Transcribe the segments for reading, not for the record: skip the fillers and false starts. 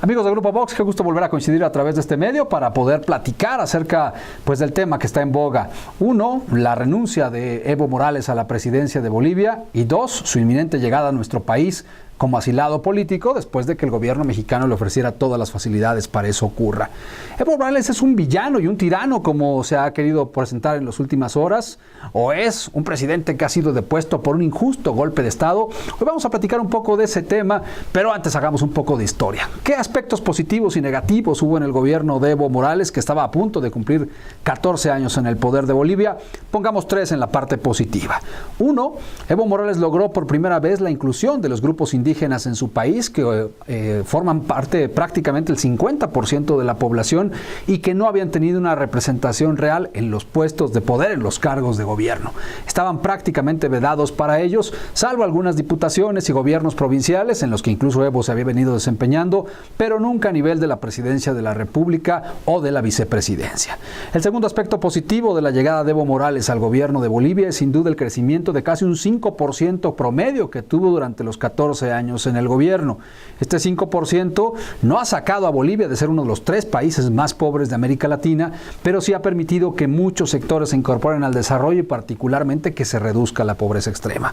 Amigos de Grupo Vox, qué gusto volver a coincidir a través de este medio para poder platicar acerca del tema que está en boga. 1, la renuncia de Evo Morales a la presidencia de Bolivia, y 2, su inminente llegada a nuestro país como asilado político después de que el gobierno mexicano le ofreciera todas las facilidades para eso ocurra. Evo Morales es un villano y un tirano, como se ha querido presentar en las últimas horas, o es un presidente que ha sido depuesto por un injusto golpe de Estado. Hoy vamos a platicar un poco de ese tema, pero antes hagamos un poco de historia. ¿Qué aspectos positivos y negativos hubo en el gobierno de Evo Morales, que estaba a punto de cumplir 14 años en el poder de Bolivia? Pongamos 3 en la parte positiva. 1, Evo Morales logró por primera vez la inclusión de los grupos indígenas en su país, que forman parte prácticamente el 50% de la población y que no habían tenido una representación real en los puestos de poder, en los cargos de gobierno. Estaban prácticamente vedados para ellos, salvo algunas diputaciones y gobiernos provinciales en los que incluso Evo se había venido desempeñando, pero nunca a nivel de la presidencia de la República o de la vicepresidencia. El segundo aspecto positivo de la llegada de Evo Morales al gobierno de Bolivia es sin duda el crecimiento de casi un 5% promedio que tuvo durante los 14 años en el gobierno. Este 5% no ha sacado a Bolivia de ser uno de los 3 países más pobres de América Latina, pero sí ha permitido que muchos sectores se incorporen al desarrollo y particularmente que se reduzca la pobreza extrema.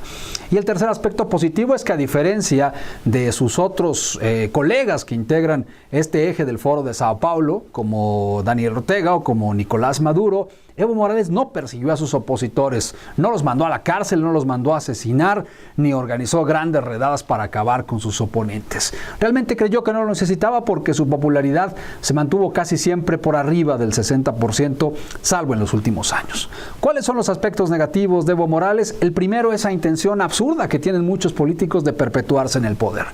Y el tercer aspecto positivo es que, a diferencia de sus otros colegas que integran este eje del Foro de Sao Paulo, como Daniel Ortega o como Nicolás Maduro, Evo Morales no persiguió a sus opositores, no los mandó a la cárcel, no los mandó a asesinar, ni organizó grandes redadas para acabar con sus oponentes. Realmente creyó que no lo necesitaba porque su popularidad se mantuvo casi siempre por arriba del 60%, salvo en los últimos años. ¿Cuáles son los aspectos negativos de Evo Morales? El primero, esa intención absurda que tienen muchos políticos de perpetuarse en el poder.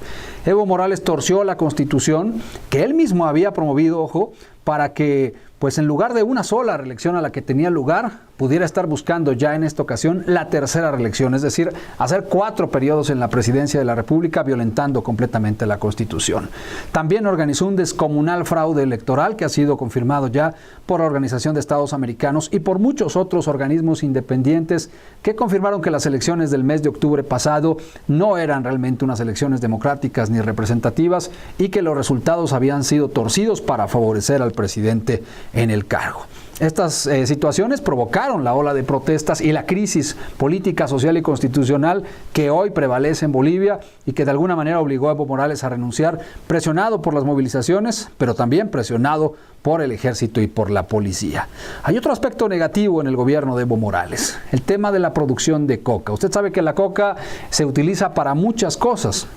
Evo Morales torció la Constitución que él mismo había promovido, ojo, para que en lugar de una sola reelección a la que tenía lugar, pudiera estar buscando ya en esta ocasión la tercera reelección, es decir, hacer 4 periodos en la presidencia de la República, violentando completamente la Constitución. También organizó un descomunal fraude electoral que ha sido confirmado ya por la Organización de Estados Americanos y por muchos otros organismos independientes que confirmaron que las elecciones del mes de octubre pasado no eran realmente unas elecciones democráticas ni representativas y que los resultados habían sido torcidos para favorecer al presidente en el cargo. Estas situaciones provocaron la ola de protestas y la crisis política, social y constitucional que hoy prevalece en Bolivia y que de alguna manera obligó a Evo Morales a renunciar, presionado por las movilizaciones, pero también presionado por el ejército y por la policía. Hay otro aspecto negativo en el gobierno de Evo Morales, el tema de la producción de coca. Usted sabe que la coca se utiliza para muchas cosas.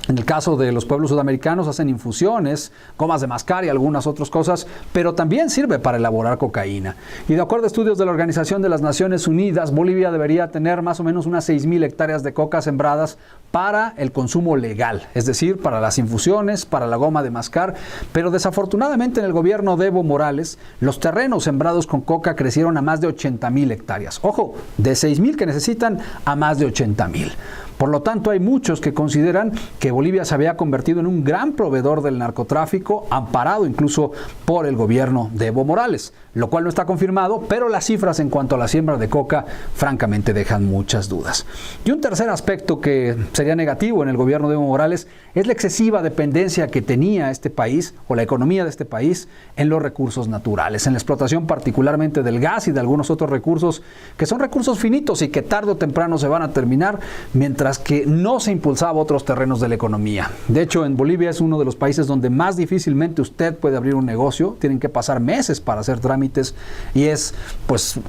En el caso de los pueblos sudamericanos hacen infusiones, gomas de mascar y algunas otras cosas, pero también sirve para elaborar cocaína. Y de acuerdo a estudios de la Organización de las Naciones Unidas, Bolivia debería tener más o menos unas 6,000 hectáreas de coca sembradas para el consumo legal, es decir, para las infusiones, para la goma de mascar, pero desafortunadamente en el gobierno de Evo Morales, los terrenos sembrados con coca crecieron a más de 80,000 hectáreas. Ojo, de 6,000 que necesitan a más de 80,000. Por lo tanto, hay muchos que consideran que Bolivia se había convertido en un gran proveedor del narcotráfico, amparado incluso por el gobierno de Evo Morales, lo cual no está confirmado, pero las cifras en cuanto a la siembra de coca francamente dejan muchas dudas. Y un tercer aspecto que sería negativo en el gobierno de Evo Morales es la excesiva dependencia que tenía este país, o la economía de este país, en los recursos naturales, en la explotación particularmente del gas y de algunos otros recursos que son recursos finitos y que tarde o temprano se van a terminar, mientras que no se impulsaba otros terrenos de la economía. De hecho, en Bolivia es uno de los países donde más difícilmente usted puede abrir un negocio, tienen que pasar meses para hacer trámites y es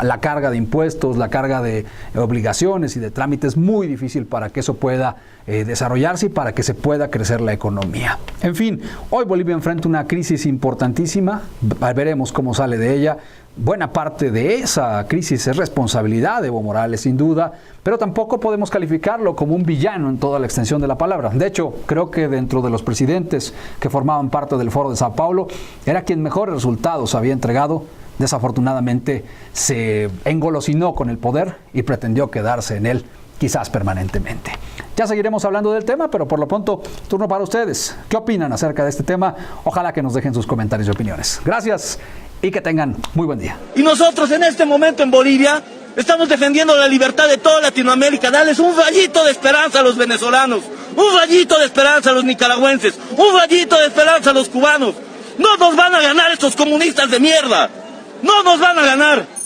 la carga de impuestos, la carga de obligaciones y de trámites muy difícil para que eso pueda desarrollarse y para que se pueda crecer la economía. En fin, hoy Bolivia enfrenta una crisis importantísima, veremos cómo sale de ella. Buena parte de esa crisis es responsabilidad de Evo Morales, sin duda, pero tampoco podemos calificarlo como un villano en toda la extensión de la palabra. De hecho, creo que dentro de los presidentes que formaban parte del Foro de Sao Paulo, era quien mejores resultados había entregado. Desafortunadamente se engolosinó con el poder y pretendió quedarse en él, quizás permanentemente. Ya seguiremos hablando del tema, pero por lo pronto, turno para ustedes. ¿Qué opinan acerca de este tema? Ojalá que nos dejen sus comentarios y opiniones. Gracias y que tengan muy buen día. Y nosotros en este momento en Bolivia Estamos defendiendo la libertad de toda Latinoamérica. Darles un rayito de esperanza a los venezolanos, un rayito de esperanza a los nicaragüenses, un rayito de esperanza a los cubanos. No nos van a ganar estos comunistas de mierda. No nos van a ganar.